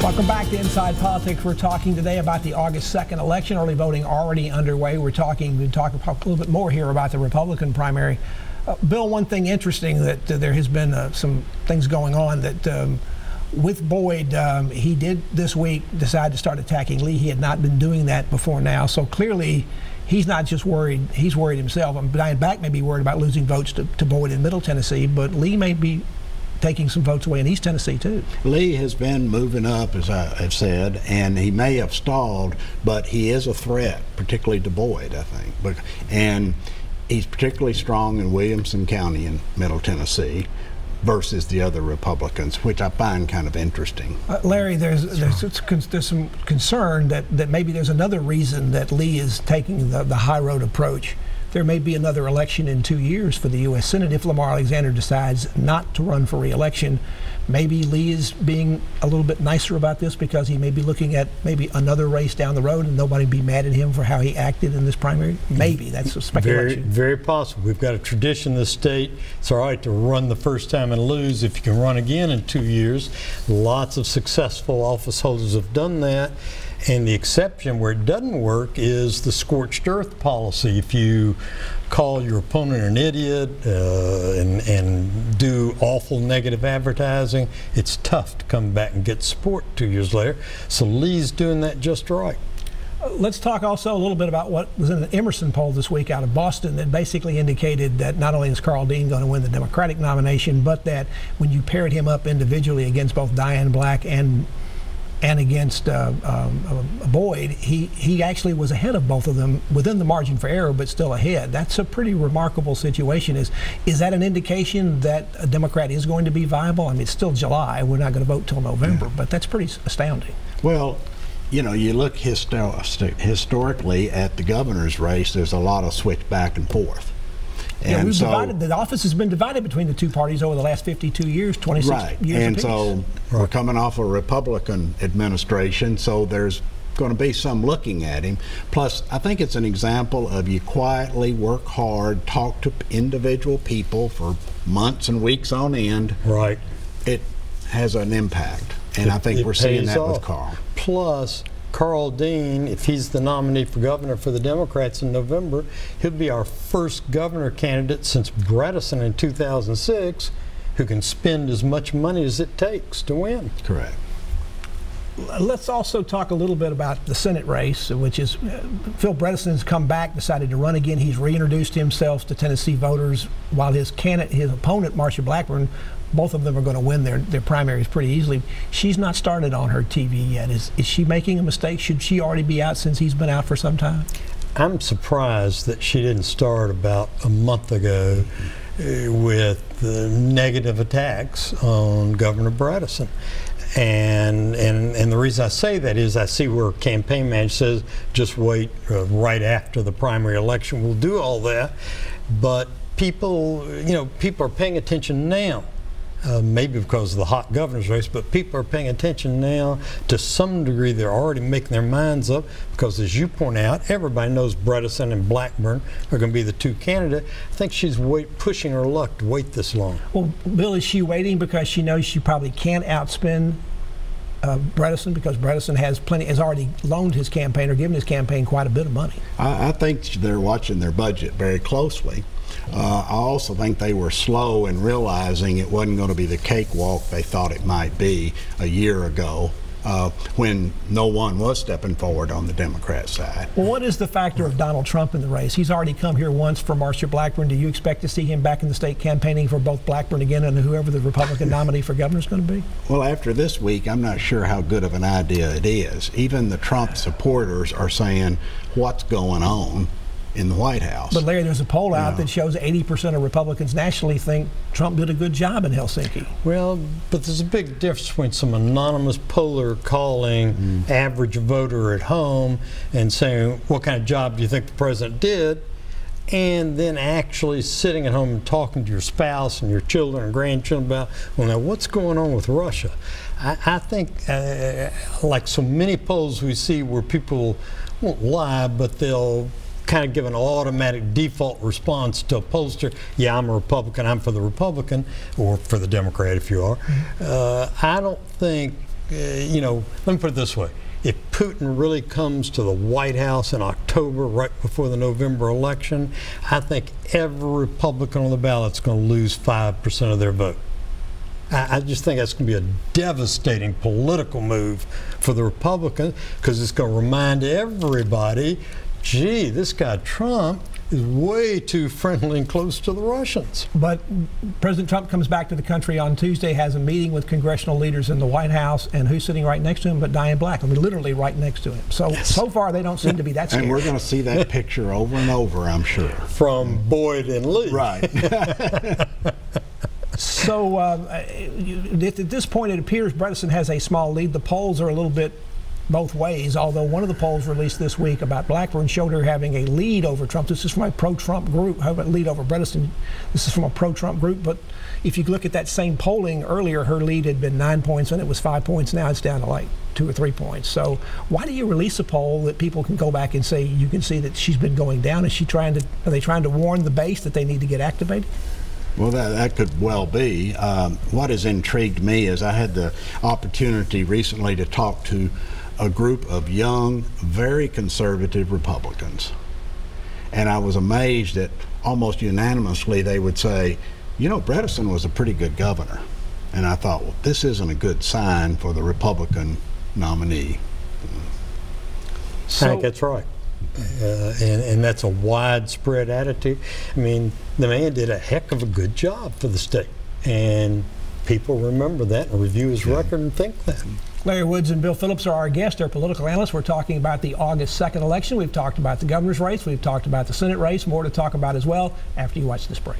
Welcome back to Inside Politics. We're talking today about the August 2nd election. Early voting already underway. We're talking a little bit more here about the Republican primary. Bill, one thing interesting that there has been some things going on that with Boyd, he did this week decide to start attacking Lee. He had not been doing that before now. So clearly he's not just worried, he's worried himself. Diane Back may be worried about losing votes to Boyd in Middle Tennessee, but Lee may be taking some votes away in East Tennessee too. Lee has been moving up, as I have said, and he may have stalled, but he is a threat, particularly to Boyd, I think. And he's particularly strong in Williamson County in Middle Tennessee versus the other Republicans, which I find kind of interesting. Larry, there's some concern that maybe there's another reason that Lee is taking the high road approach. There may be another election in 2 years for the U.S. Senate if Lamar Alexander decides not to run for re-election. Maybe Lee is being a little bit nicer about this because he may be looking at maybe another race down the road and nobody be mad at him for how he acted in this primary. Maybe that's a speculation. Very possible. We've got a tradition in this state. It's all right to run the first time and lose if you can run again in 2 years. Lots of successful office holders have done that. And the exception where it doesn't work is the scorched earth policy. If you call your opponent an idiot and do awful negative advertising, it's tough to come back and get support 2 years later. So Lee's doing that just right. Let's talk also a little bit about what was in the Emerson poll this week out of Boston that basically indicated that not only is Carl Dean going to win the Democratic nomination, but that when you paired him up individually against both Diane Black and against Boyd, he actually was ahead of both of them within the margin for error, but still ahead. That's a pretty remarkable situation. Is that an indication that a Democrat is going to be viable? I mean, it's still July. We're not going to vote till November, but that's pretty astounding. Well, you know, you look historically at the governor's race, there's a lot of switch back and forth. Yeah, we've divided. The office has been divided between the two parties over the last 52 years, 26 years and apiece. So we're coming off a Republican administration, so there's going to be some looking at him. Plus, I think it's an example of you quietly work hard, talk to individual people for months and weeks on end. Right. It has an impact, and I think we're seeing that with Carl. Plus, Carl Dean, if he's the nominee for governor for the Democrats in November, he'll be our first governor candidate since Bredesen in 2006 who can spend as much money as it takes to win. Correct. Let's also talk a little bit about the Senate race, which is Phil Bredesen's come back, decided to run again. He's reintroduced himself to Tennessee voters, while his opponent, Marsha Blackburn, both of them are going to win their primaries pretty easily. She's not started on her TV yet. Is she making a mistake? Should she already be out since he's been out for some time? I'm surprised that she didn't start about a month ago with negative attacks on Governor Bredesen. And the reason I say that is I see where campaign manager says just wait right after the primary election. We'll do all that, but people are paying attention now. Maybe because of the hot governor's race, but people are paying attention now. To some degree, they're already making their minds up because, as you point out, everybody knows Bredesen and Blackburn are going to be the two candidates. I think she's pushing her luck to wait this long. Well, Bill, is she waiting because she knows she probably can't outspend Bredesen, because Bredesen has already loaned his campaign or given his campaign quite a bit of money? I think they're watching their budget very closely. I also think they were slow in realizing it wasn't going to be the cakewalk they thought it might be a year ago when no one was stepping forward on the Democrat side. Well, what is the factor of Donald Trump in the race? He's already come here once for Marsha Blackburn. Do you expect to see him back in the state campaigning for both Blackburn again and whoever the Republican nominee for governor is going to be? Well, after this week, I'm not sure how good of an idea it is. Even the Trump supporters are saying, what's going on in the White House? But Larry, there's a poll out that shows 80% of Republicans nationally think Trump did a good job in Helsinki. Well, but there's a big difference between some anonymous poller calling average voter at home and saying, what kind of job do you think the president did? And then actually sitting at home and talking to your spouse and your children and grandchildren about, well, now what's going on with Russia? I think, like so many polls we see where people won't lie, but they'll kind of give an automatic default response to a pollster. Yeah, I'm a Republican, I'm for the Republican, or for the Democrat if you are. I don't think you know, let me put it this way. If Putin really comes to the White House in October, right before the November election, I think every Republican on the ballot is going to lose 5% of their vote. I just think that's going to be a devastating political move for the Republicans, because it's going to remind everybody, gee, this guy Trump is way too friendly and close to the Russians. But President Trump comes back to the country on Tuesday, has a meeting with congressional leaders in the White House, and who's sitting right next to him but Diane Black? I mean, literally right next to him. So, so far, they don't seem to be that scared. And we're going to see that picture over and over, I'm sure. From Boyd and Lee. Right. So at this point, it appears Bredesen has a small lead. The polls are a little bit both ways, although one of the polls released this week about Blackburn showed her having a lead over Trump. This is from a pro-Trump group. How about lead over Bredesen? This is from a pro-Trump group. But if you look at that same polling earlier, her lead had been 9 points, and it was 5 points. Now it's down to like 2 or 3 points. So why do you release a poll that people can go back and say, you can see that she's been going down? Are they trying to warn the base that they need to get activated? Well, that could well be. What has intrigued me is I had the opportunity recently to talk to a group of young, very conservative Republicans. And I was amazed that almost unanimously they would say, you know, Bredesen was a pretty good governor. And I thought, well, this isn't a good sign for the Republican nominee. I think that's right. And that's a widespread attitude. I mean, the man did a heck of a good job for the state. And people remember that and review his record and think that. Larry Woods and Bill Phillips are our guests. They're political analysts. We're talking about the August 2nd election. We've talked about the governor's race. We've talked about the Senate race. More to talk about as well after you watch this break.